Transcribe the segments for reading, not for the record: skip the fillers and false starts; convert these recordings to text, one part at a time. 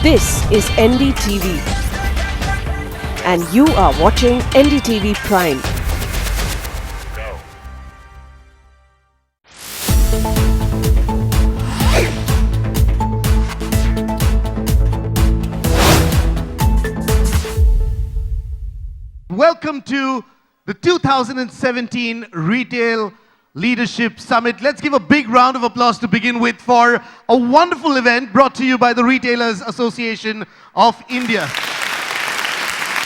This is NDTV and you are watching NDTV Prime. Welcome to the 2017 Retail Leadership Summit. Let's give a big round of applause to begin with for a wonderful event brought to you by the Retailers Association of India.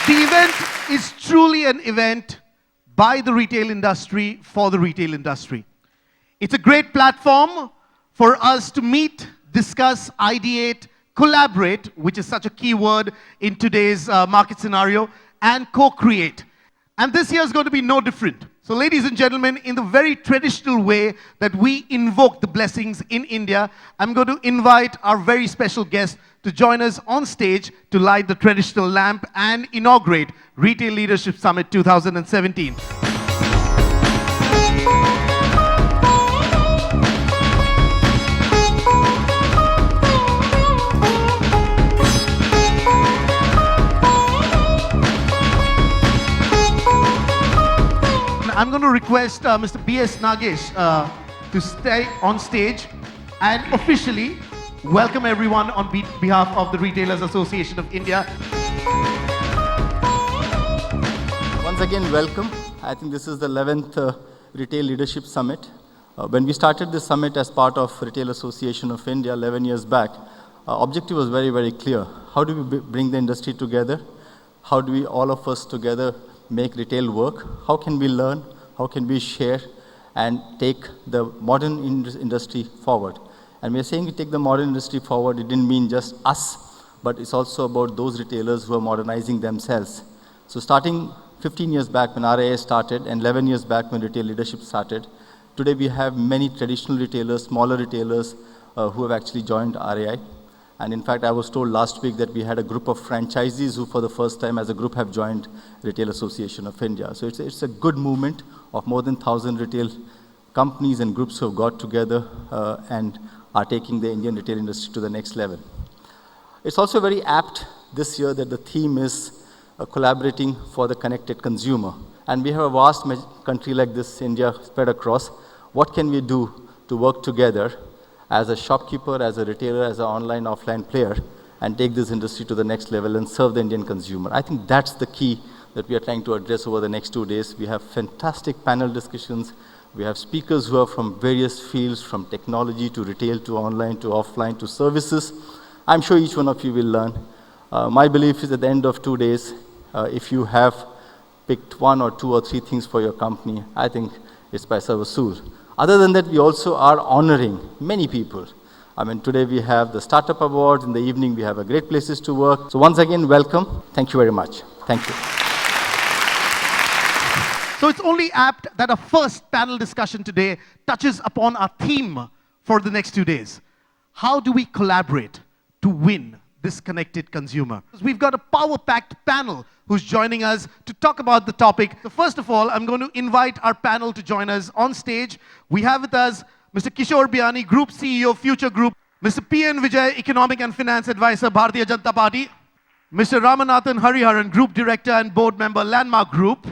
The event is truly an event by the retail industry for the retail industry. It's a great platform for us to meet, discuss, ideate, collaborate, which is such a key word in today's market scenario, and co-create. And this year is going to be no different. So ladies and gentlemen, in the very traditional way that we invoke the blessings in India, I'm going to invite our very special guest to join us on stage to light the traditional lamp and inaugurate Retail Leadership Summit 2017. I'm going to request Mr. B.S. Nagesh to stay on stage and officially welcome everyone on behalf of the Retailers Association of India. Once again, welcome. I think this is the 11th Retail Leadership Summit. When we started this summit as part of Retail Association of India 11 years back, our objective was very, very clear. How do we bring the industry together? How do we, all of us together, make retail work? How can we learn? How can we share and take the modern industry forward? And we are saying we take the modern industry forward, it didn't mean just us, but it's also about those retailers who are modernizing themselves. So starting 15 years back when RIA started and 11 years back when Retail Leadership started, today we have many traditional retailers, smaller retailers who have actually joined RIA. And in fact, I was told last week that we had a group of franchisees who for the first time as a group have joined Retail Association of India. So it's a good movement of more than 1,000 retail companies and groups who have got together and are taking the Indian retail industry to the next level. It's also very apt this year that the theme is collaborating for the connected consumer. And we have a vast country like this, India, spread across. What can we do to work together as a shopkeeper, as a retailer, as an online, offline player, and take this industry to the next level and serve the Indian consumer? I think that's the key that we are trying to address over the next 2 days. We have fantastic panel discussions. We have speakers who are from various fields, from technology to retail to online to offline to services. I'm sure each one of you will learn. My belief is at the end of 2 days, if you have picked 1 or 2 or 3 things for your company, I think it's Paisa Vasool. Other than that, we also are honoring many people. I mean, today we have the Startup Awards. In the evening, we have a Great Places to Work. So once again, welcome. Thank you very much. Thank you. So it's only apt that our first panel discussion today touches upon our theme for the next 2 days. How do we collaborate to win this connected consumer? We've got a power-packed panel who's joining us to talk about the topic. So first of all, I'm going to invite our panel to join us on stage. We have with us Mr. Kishore Biyani, Group CEO, Future Group. Mr. P.N. Vijay, Economic and Finance Advisor, Bharatiya Janata Party. Mr. Ramanathan Hariharan, Group Director and Board Member, Landmark Group.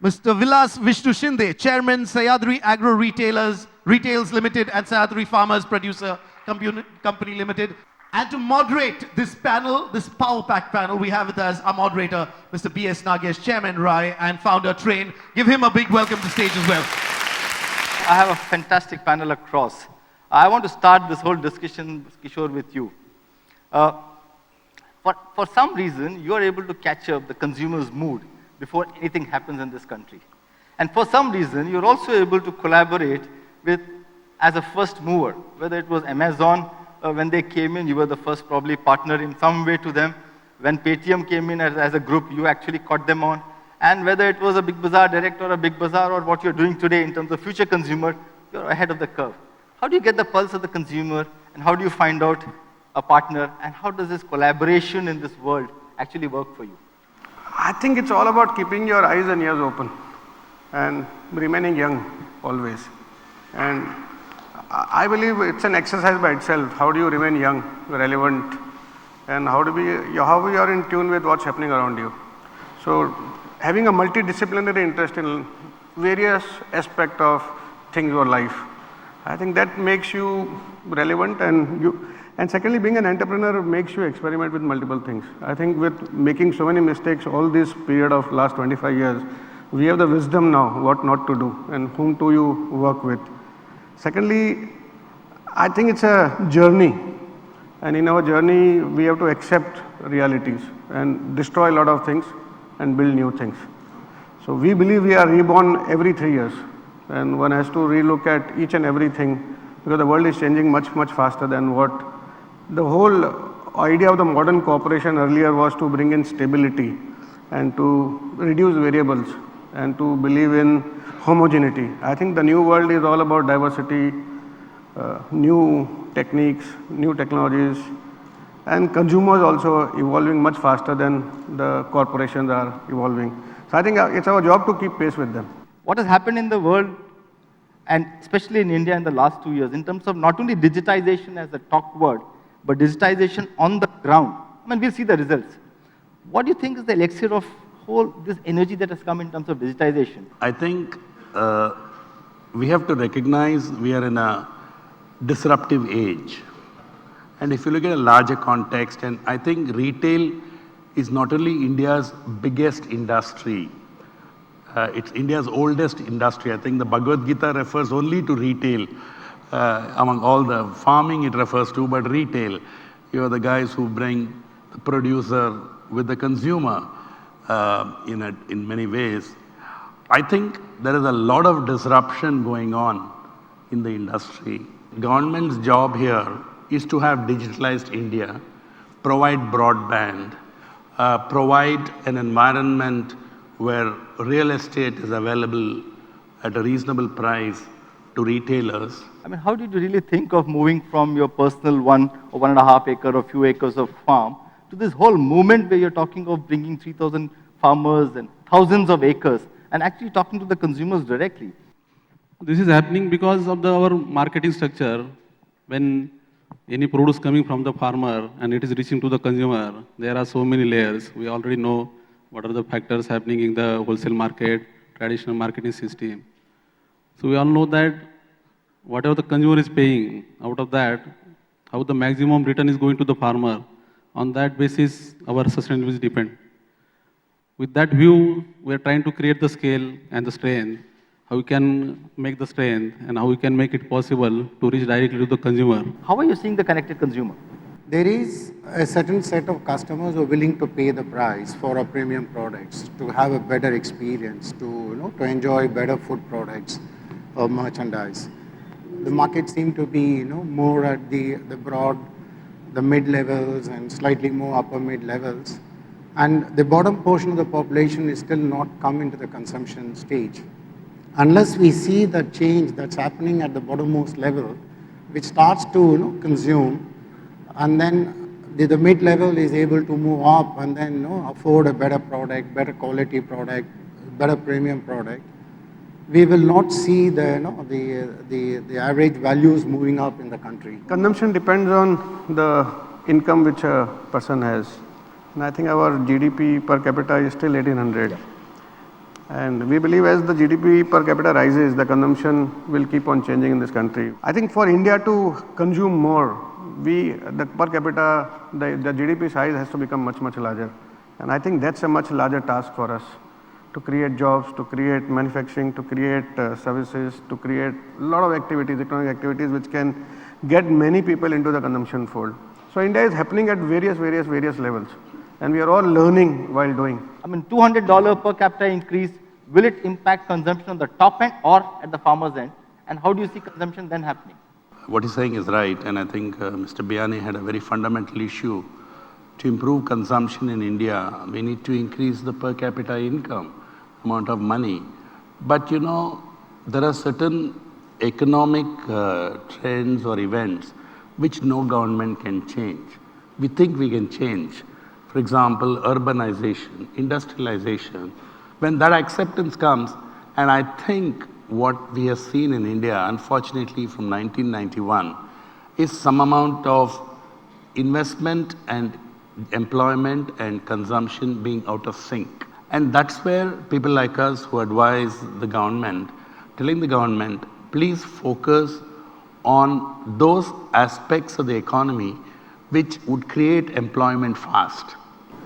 Mr. Vilas Vishnu Shinde, Chairman, Sayadri Agro Retails Limited and Sayadri Farmers Producer Company Limited. And to moderate this panel, this power-packed panel, we have with us our moderator, Mr. B.S. Nagesh, Chairman RIA and founder Train. Give him a big welcome to stage as well. I have a fantastic panel across. I want to start this whole discussion, Kishore, with you. For some reason, you are able to catch up the consumer's mood before anything happens in this country. And for some reason, you're also able to collaborate with, as a first mover, whether it was Amazon, when they came in, you were the first probably partner in some way to them. When Paytm came in as a group, you actually caught them on. And whether it was a Big Bazaar Direct or a Big Bazaar or what you're doing today in terms of future consumer, you're ahead of the curve. How do you get the pulse of the consumer and how do you find out a partner and how does this collaboration in this world actually work for you? I think it's all about keeping your eyes and ears open and remaining young always. And I believe it's an exercise by itself. How do you remain young, relevant, and how we are in tune with what's happening around you. So having a multidisciplinary interest in various aspects of things or life, I think that makes you relevant, and secondly, being an entrepreneur makes you experiment with multiple things. I think with making so many mistakes all this period of last 25 years, we have the wisdom now what not to do and whom do you work with. Secondly, I think it's a journey, and in our journey we have to accept realities and destroy a lot of things and build new things. So we believe we are reborn every 3 years, and one has to relook at each and everything, because the world is changing much, much faster than what the whole idea of the modern corporation earlier was, to bring in stability and to reduce variables and to believe in homogeneity. I think the new world is all about diversity, new techniques, new technologies, and consumers also evolving much faster than the corporations are evolving. So I think it's our job to keep pace with them. What has happened in the world, and especially in India in the last 2 years, in terms of not only digitization as a talk word, but digitization on the ground. I mean, we'll see the results. What do you think is the elixir of this energy that has come in terms of digitization? I think we have to recognize we are in a disruptive age. And if you look at a larger context, and I think retail is not only India's biggest industry, it's India's oldest industry. I think the Bhagavad Gita refers only to retail. Among all the farming it refers to, but retail, you are the guys who bring the producer with the consumer in many ways. I think there is a lot of disruption going on in the industry. Government's job here is to have digitalized India, provide broadband, provide an environment where real estate is available at a reasonable price to retailers. I mean, how did you really think of moving from your personal 1 or 1.5 acre or few acres of farm to this whole movement where you're talking of bringing 3,000 farmers and thousands of acres and actually talking to the consumers directly? This is happening because of our marketing structure. When any produce coming from the farmer and it is reaching to the consumer, there are so many layers. We already know what are the factors happening in the wholesale market, traditional marketing system. So we all know that whatever the consumer is paying, out of that, how the maximum return is going to the farmer. On that basis, our sustainability depends. With that view, we are trying to create the scale and the strength, how we can make the strength and how we can make it possible to reach directly to the consumer. How are you seeing the connected consumer? There is a certain set of customers who are willing to pay the price for our premium products, to have a better experience, to enjoy better food products or merchandise. The market seems to be more at the mid-levels and slightly more upper mid-levels. And the bottom portion of the population is still not come into the consumption stage. Unless we see the change that's happening at the bottommost level, which starts to consume, and then the mid-level is able to move up and then afford a better product, better quality product, better premium product, we will not see the average values moving up in the country. Consumption depends on the income which a person has. And I think our GDP per capita is still 1800. Yeah. And we believe as the GDP per capita rises, the consumption will keep on changing in this country. I think for India to consume more, the per capita, the GDP size has to become much, much larger. And I think that's a much larger task for us, to create jobs, to create manufacturing, to create services, to create a lot of activities, economic activities which can get many people into the consumption fold. So India is happening at various levels, and we are all learning while doing. I mean, $200 per capita increase, will it impact consumption on the top end or at the farmer's end? And how do you see consumption then happening? What he's saying is right, and I think Mr. Biyani had a very fundamental issue. To improve consumption in India, we need to increase the per capita income, amount of money. But there are certain economic trends or events which no government can change. We think we can change. For example, urbanization, industrialization. When that acceptance comes, and I think what we have seen in India, unfortunately from 1991, is some amount of investment and employment and consumption being out of sync. And that's where people like us who advise the government, telling the government, please focus on those aspects of the economy which would create employment fast.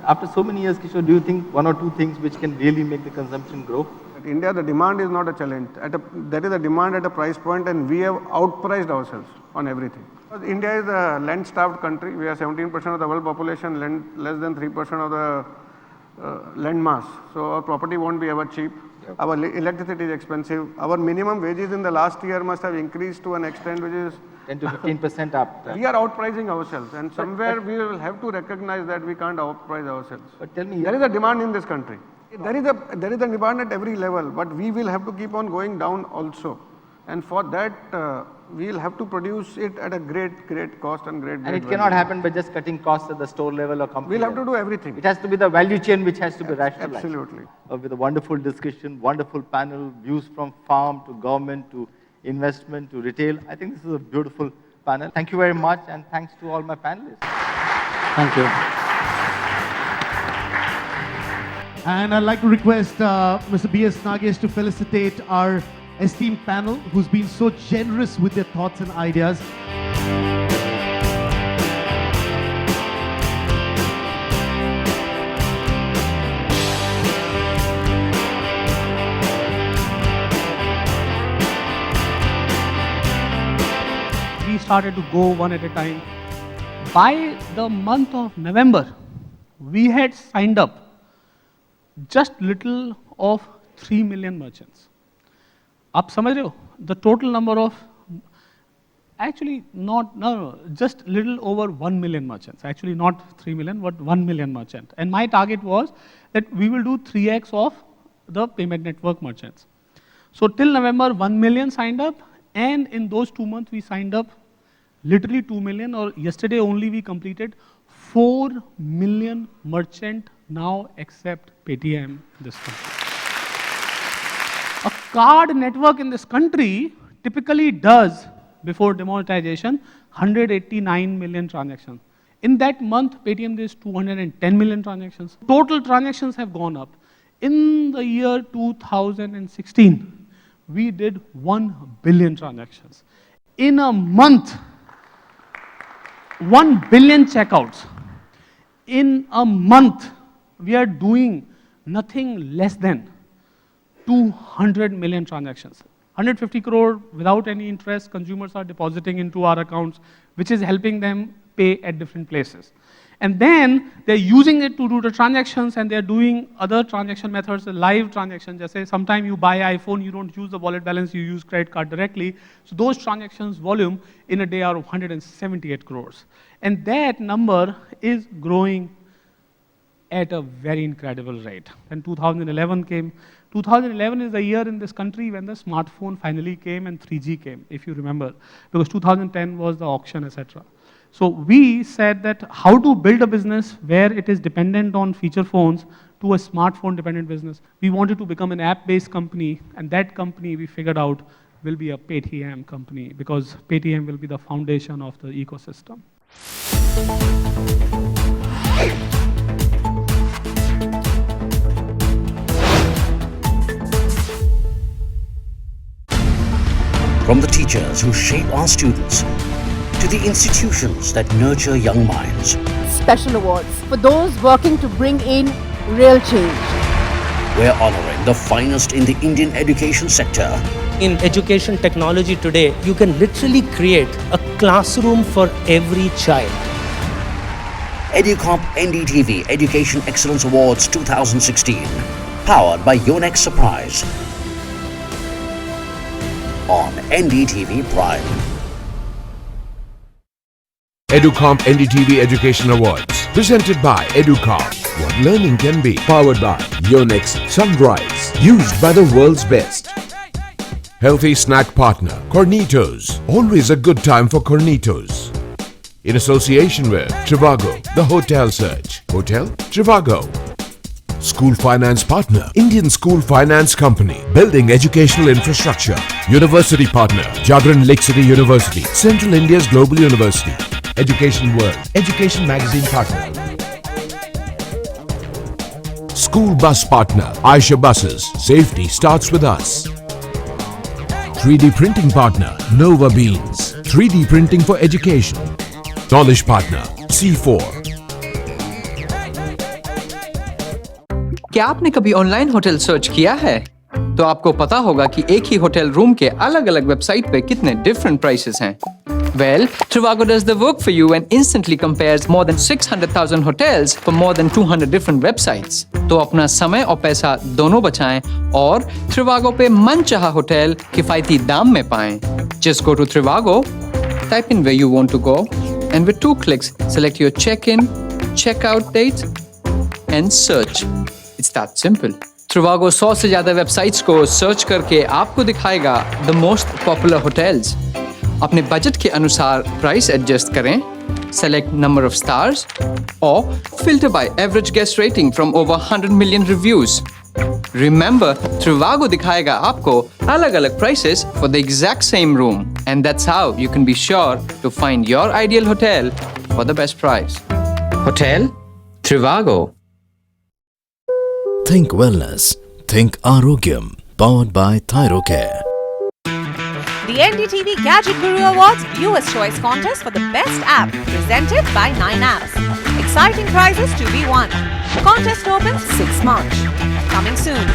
After so many years, Kishore, do you think one or two things which can really make the consumption grow? At India, the demand is not a challenge. There is a demand at a price point, and we have outpriced ourselves on everything. India is a land-starved country. We are 17% of the world population, less than 3% of the land mass. So our property won't be ever cheap. Yep. Our electricity is expensive. Our minimum wages in the last year must have increased to an extent which is 10 to 15% up. We are outpricing ourselves, and somewhere we will have to recognize that we can't outprice ourselves. But tell me, there is a demand in this country. There is a demand at every level, but we will have to keep on going down also. And for that, we will have to produce it at a great cost and great And it cannot happen by just cutting costs at the store level or company We'll have level. to do everything. It has to be the value chain which has to be rationalized. Absolutely. With a wonderful discussion, wonderful panel, views from farm to government to investment to retail. I think this is a beautiful panel. Thank you very much, and thanks to all my panelists. Thank you. And I'd like to request Mr. B.S. Nagesh to felicitate our esteemed panel who's been so generous with their thoughts and ideas. We started to go one at a time. By the month of November, we had signed up just little of 3 million merchants. आप समझ रहे हो? The total number of, actually just little over 1 million merchants. Actually not 3 million, but 1 million merchant. And my target was that we will do 3x of the payment network merchants. So till November, 1 million signed up, and in those 2 months we signed up literally 2 million, or yesterday only we completed 4 million merchant now accept Paytm this country. A card network in this country typically does, before demonetization, 189 million transactions. In that month, Paytm did 210 million transactions. Total transactions have gone up. In the year 2016, we did 1 billion transactions. In a month, 1 billion checkouts. In a month, we are doing nothing less than 200 million transactions. 150 crore without any interest, consumers are depositing into our accounts, which is helping them pay at different places. And then they're using it to do the transactions, and they're doing other transaction methods, live transactions. Just say sometime you buy iPhone, you don't use the wallet balance, you use credit card directly. So those transactions volume in a day are 178 crores. And that number is growing at a very incredible rate. Then 2011 came. 2011 is the year in this country when the smartphone finally came and 3G came, if you remember, because 2010 was the auction, etc. So we said that how to build a business where it is dependent on feature phones to a smartphone dependent business. We wanted to become an app-based company, and that company we figured out will be a Paytm company, because Paytm will be the foundation of the ecosystem. From the teachers who shape our students to the institutions that nurture young minds. Special awards for those working to bring in real change. We're honoring the finest in the Indian education sector. In education technology today, you can literally create a classroom for every child. EduComp NDTV Education Excellence Awards 2016, powered by Yonex Surprise on NDTV Prime. EduComp NDTV Education Awards, presented by EduComp. What learning can be, powered by Yonex Sunrise, used by the world's best. Healthy snack partner, Cornitos. Always a good time for Cornitos. In association with Trivago, the hotel search. Hotel Trivago. School finance partner, Indian School Finance Company, building educational infrastructure. University partner, Jagran Lake City University, Central India's global university. Education World, education magazine partner. School bus partner Aisha Buses. Safety starts with us. 3D printing partner Nova Beans. 3D printing for education. Knowledge partner C4. क्या आपने कभी online hotel search किया है? तो आपको पता होगा कि एक ही होटल रूम के अलग-अलग वेबसाइट पे कितने डिफरेंट प्राइसेस हैं. Well, Trivago does the work for you and instantly compares more than 600,000 hotels for more than 200 different websites. तो अपना समय और पैसा दोनों बचाएं और Trivago पे मनचाहा होटल किफायती दाम में पाएं. Just go to Trivago, type in where you want to go, and with 2 clicks, select your check-in, check-out date, and search. It's that simple. Trivago 100 से ज़्यादा वेबसाइट्स को सर्च करके आपको दिखाएगा the most popular hotels. अपने budget के अनुसार price adjust करें, select number of stars, or filter by average guest rating from over 100 million reviews. Remember, Trivago दिखाएगा आपको अलग-अलग prices for the exact same room, and that's how you can be sure to find your ideal hotel for the best price. Hotel Trivago. Think wellness. Think Arogyam. Powered by Thyrocare. The NDTV Gadget Guru Awards Viewers' Choice Contest for the Best App, presented by 9 Apps. Exciting prizes to be won. Contest opens 6 March. Coming soon.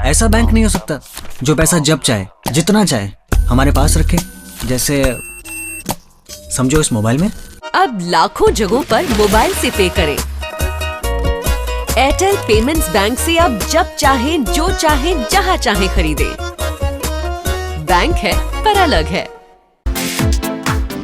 ऐसा bank नहीं हो सकता जो पैसा जब चाहे, जितना चाहे हमारे पास रखे. जैसे समझो इस मोबाइल में. अब लाखों जगहों पर मोबाइल से पे करें. एयरटेल पेमेंट्स बैंक से अब जब चाहे, जो चाहे, जहां चाहे खरीदे. बैंक है पर अलग है.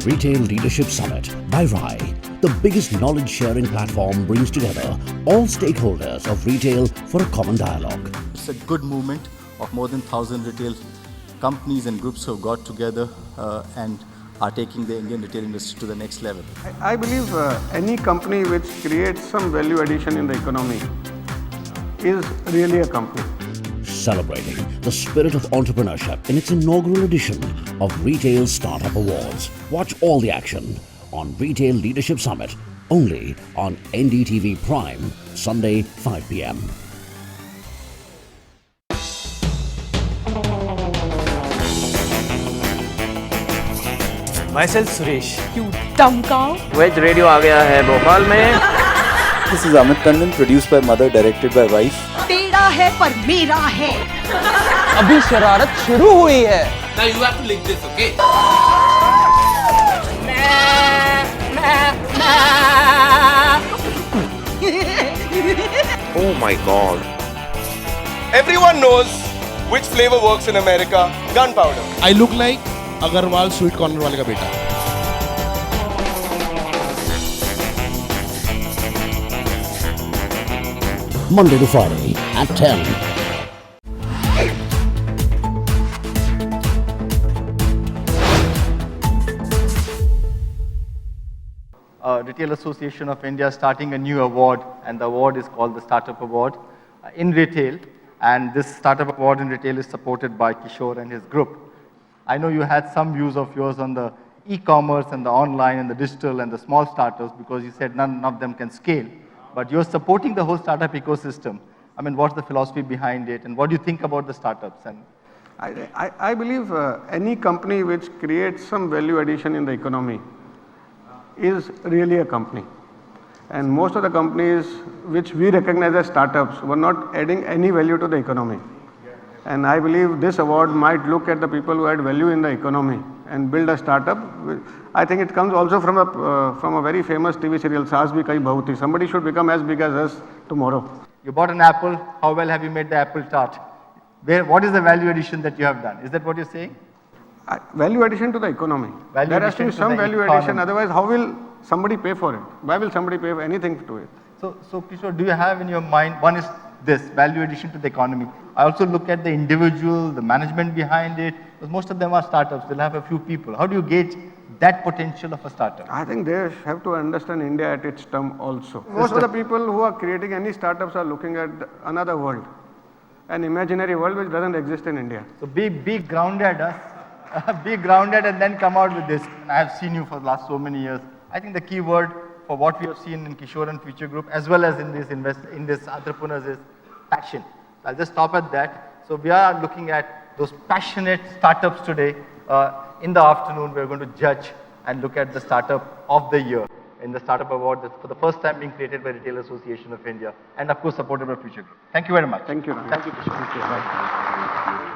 Retail Leadership Summit by RAI, the biggest knowledge sharing platform, brings together all stakeholders of retail for a common dialogue. It's a good movement of more than 1,000 retail companies and groups who have got together and are taking the Indian retail industry to the next level. I believe any company which creates some value addition in the economy is really a company. Celebrating the spirit of entrepreneurship in its inaugural edition of Retail Startup Awards. Watch all the action on Retail Leadership Summit only on NDTV Prime, Sunday 5 p.m. Myself Suresh. You dumb cow. Wedge Radio आ गया है भोपाल में. This is Amit Tandon, produced by mother, directed by wife. तेरा है पर मेरा है. अभी शरारत शुरू हुई है. Now you have to link this, okay? Oh my God. Everyone knows which flavor works in America. Gunpowder. I look like Agarwal sweet corner वाले का बेटा. Monday to Friday at 10. Retail Association of India starting a new award, and the award is called the Startup Award in Retail. And this Startup Award in Retail is supported by Kishore and his group. I know you had some views of yours on the e-commerce and the online and the digital and the small startups because you said none of them can scale. But you're supporting the whole startup ecosystem. I mean, what's the philosophy behind it and what do you think about the startups? And I believe any company which creates some value addition in the economy is really a company. And most of the companies which we recognize as startups were not adding any value to the economy. And I believe this award might look at the people who add value in the economy and build a startup. I think it comes also from a very famous TV serial, Saas Bhi Kahi Bahu Thi. Somebody should become as big as us tomorrow. You bought an apple. How well have you made the apple tart? What is the value addition that you have done? Is that what you're saying? Value addition to the economy. There has to be some value addition. Otherwise, how will somebody pay for it? Why will somebody pay for anything to it? So Kishore, do you have in your mind, one is this, value addition to the economy. I also look at the individual, the management behind it, because most of them are startups, they'll have a few people. How do you gauge that potential of a startup? I think they have to understand India at its term also. Most of the people who are creating any startups are looking at another world, an imaginary world which doesn't exist in India. So be grounded, be grounded and then come out with this. And I have seen you for the last so many years. I think the key word for what we have seen in Kishore and Future Group, as well as in this entrepreneurs, is passion. I'll just stop at that. So we are looking at those passionate startups today. In the afternoon, we're going to judge and look at the startup of the year in the Startup Award that's for the first time being created by Retail Association of India, and of course supported by Future Group. Thank you very much. Thank you. Thank you, Kishore.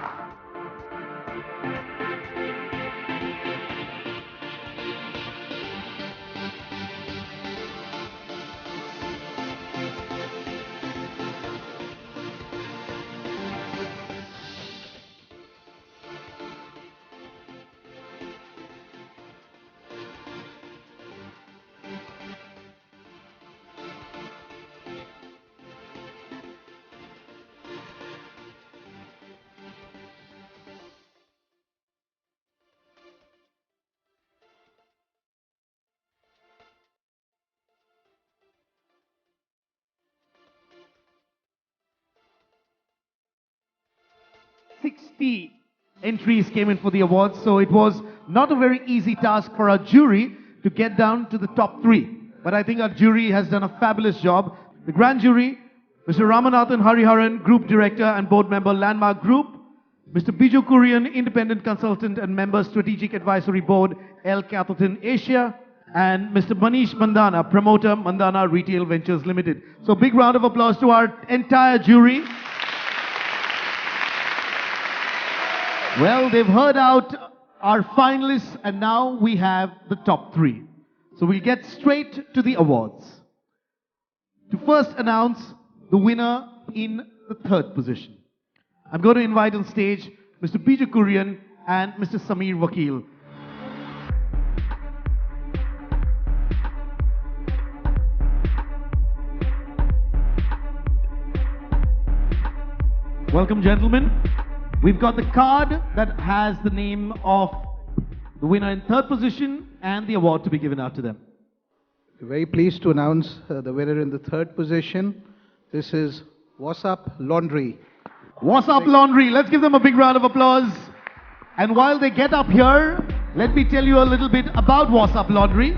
Entries came in for the awards, so it was not a very easy task for our jury to get down to the top 3. But I think our jury has done a fabulous job. The grand jury, Mr. Ramanathan Hariharan, Group Director and Board Member, Landmark Group, Mr. Biju Kurian, Independent Consultant and Member, Strategic Advisory Board, L. Catherton Asia, and Mr. Manish Mandana, Promoter, Mandana Retail Ventures Limited. So big round of applause to our entire jury. Well, they've heard out our finalists, and now we have the top 3. So we'll get straight to the awards. To first announce the winner in the 3rd position, I'm going to invite on stage Mr. Biju Kurian and Mr. Samir Vakil. Welcome, gentlemen. We've got the card that has the name of the winner in 3rd position and the award to be given out to them. Very pleased to announce the winner in the 3rd position. This is Wassup Laundry. Wassup Laundry. Let's give them a big round of applause. And while they get up here, let me tell you a little bit about Wassup Laundry.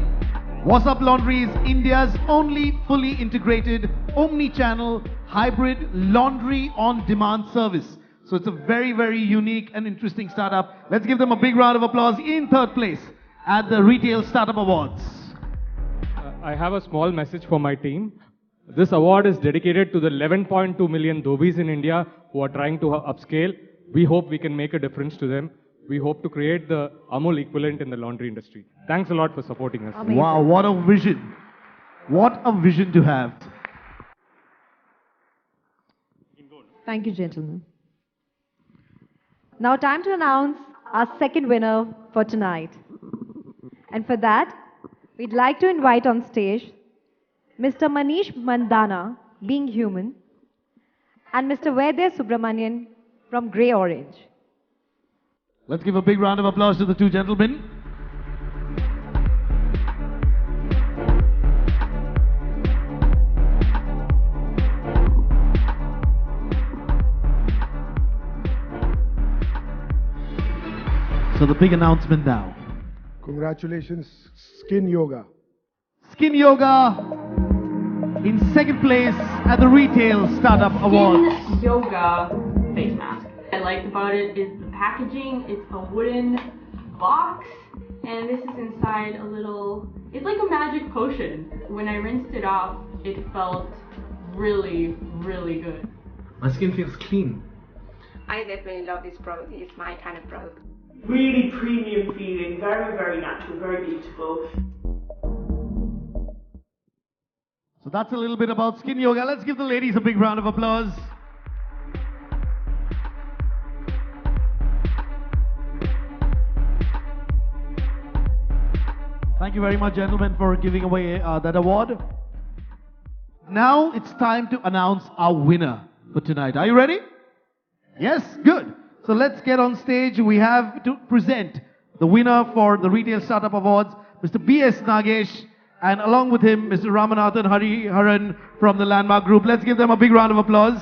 Wassup Laundry is India's only fully integrated, omni-channel, hybrid laundry on-demand service. So it's a very, very unique and interesting startup. Let's give them a big round of applause in 3rd place at the Retail Startup Awards. I have a small message for my team. This award is dedicated to the 11.2 million dhobis in India who are trying to upscale. We hope we can make a difference to them. We hope to create the Amul equivalent in the laundry industry. Thanks a lot for supporting us. Amazing. Wow, what a vision. What a vision to have. Thank you, gentlemen. Now time to announce our 2nd winner for tonight. And for that, we'd like to invite on stage Mr. Manish Mandana, Being Human, and Mr. Vaidya Subramanian from Grey Orange. Let's give a big round of applause to the 2 gentlemen. So the big announcement now. Congratulations, Skin Yoga. Skin Yoga in 2nd place at the Retail Startup Awards. Skin Yoga face mask. What I liked about it is the packaging. It's a wooden box, and this is inside a little, it's like a magic potion. When I rinsed it off, it felt really, really good. My skin feels clean. I definitely love this product. It's my kind of product. Really premium feeling, very, very natural, very beautiful. So that's a little bit about Skin Yoga. Let's give the ladies a big round of applause. Thank you very much, gentlemen, for giving away that award. Now it's time to announce our winner for tonight. Are you ready? Yes? Good. So let's get on stage. We have to present the winner for the Retail Startup Awards, Mr. B.S. Nagesh, and along with him, Mr. Ramanathan Hariharan from the Landmark Group. Let's give them a big round of applause.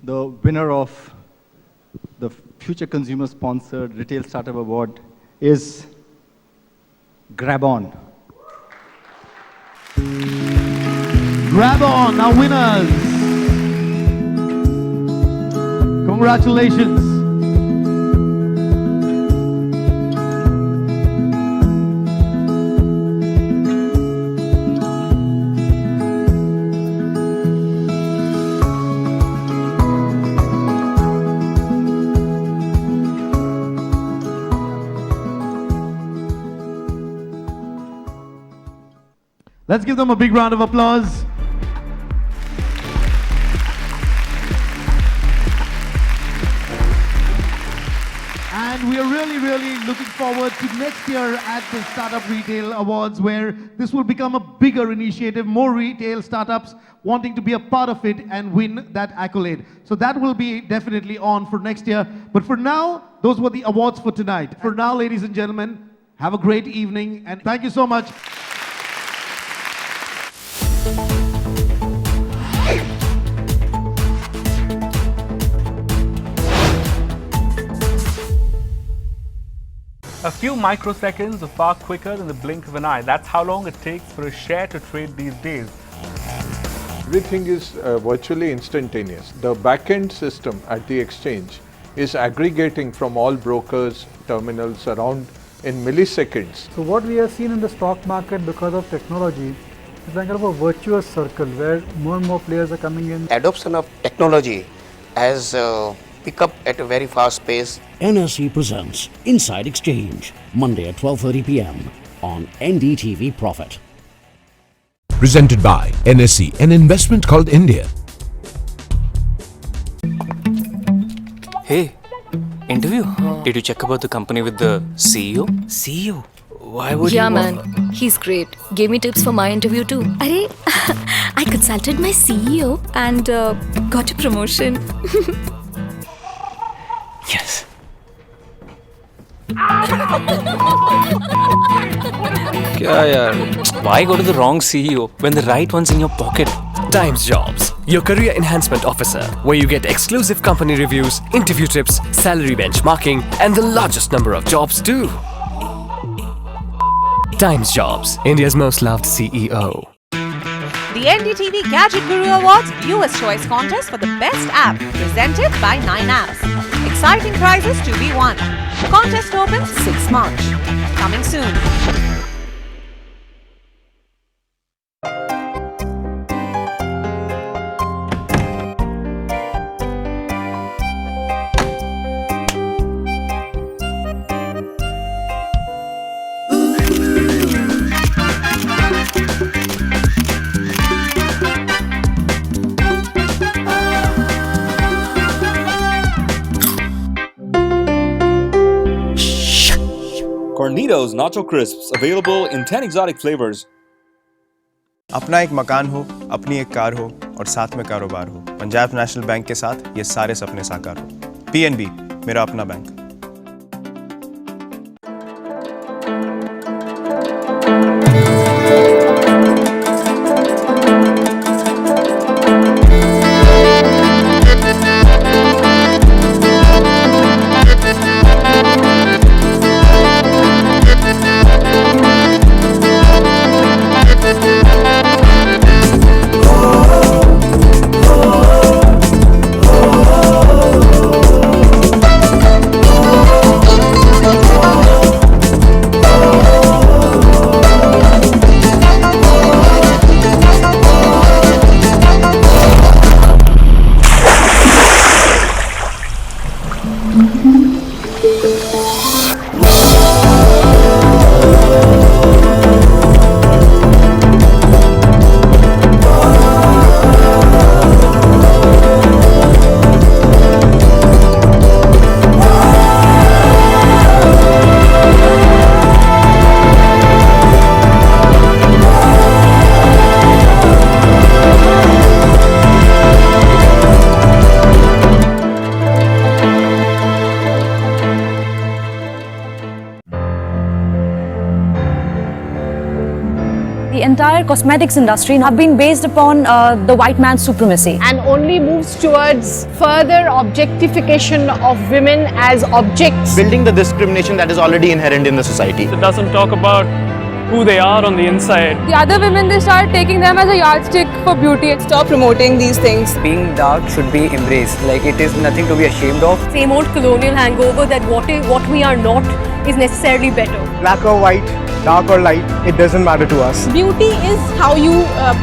the winner of the Future Consumer Sponsored Retail Startup Award is GrabOn. GrabOn, our winners. Congratulations. Let's give them a big round of applause. And we are really looking forward to next year at the Startup Retail Awards, where this will become a bigger initiative, more retail startups wanting to be a part of it and win that accolade. So that will be definitely on for next year. But for now, those were the awards for tonight. For now, ladies and gentlemen, have a great evening and thank you so much. A few microseconds are far quicker than the blink of an eye. That's how long it takes for a share to trade these days. Everything is virtually instantaneous. The back-end system at the exchange is aggregating from all brokers, terminals around in milliseconds. So what we have seen in the stock market because of technology is like kind of a virtuous circle where more and more players are coming in. Adoption of technology has pick up at a very fast pace. NSE presents Inside Exchange, Monday at 12:30 p.m. on NDTV Profit. Presented by NSE, an investment called India. Hey, interview. Did you check about the company with the CEO? CEO? Why would Yeah, you man. He's great. Gave me tips for my interview too. Arey, I consulted my CEO and got a promotion. Yes. Why go to the wrong CEO when the right one's in your pocket? Times Jobs, your career enhancement officer, where you get exclusive company reviews, interview tips, salary benchmarking, and the largest number of jobs too. Times Jobs, India's most loved CEO. The NDTV Gadget Guru Awards US Choice Contest for the Best App, presented by 9apps. Exciting prizes to be won. Contest opens 6 March. Coming soon. Cornitos Nacho Crisps, available in 10 exotic flavors. अपना एक मकान हो, अपनी एक car हो और साथ में कारोबार हो। पंजाब नेशनल बैंक के साथ ये सारे सपने साकार हो। PNB, मेरा अपना bank. entire cosmetics industry have been based upon the white man's supremacy. And only moves towards further objectification of women as objects. Building the discrimination that is already inherent in the society. It doesn't talk about who they are on the inside. The other women, they start taking them as a yardstick for beauty. Stop promoting these things. Being dark should be embraced. Like, it is nothing to be ashamed of. Same old colonial hangover that what we are not is necessarily better. Black or white, dark or light, it doesn't matter to us. Beauty is how you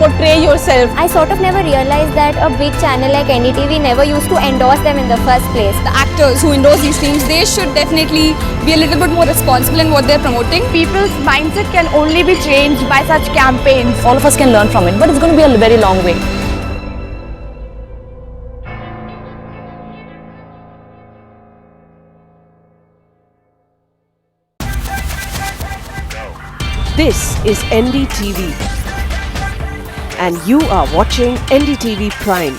portray yourself. I sort of never realized that a big channel like NDTV never used to endorse them in the first place. The actors who endorse these teams, they should definitely be a little bit more responsible in what they're promoting. People's mindset can only be changed by such campaigns. All of us can learn from it, but it's going to be a very long way. This is NDTV and you are watching NDTV Prime.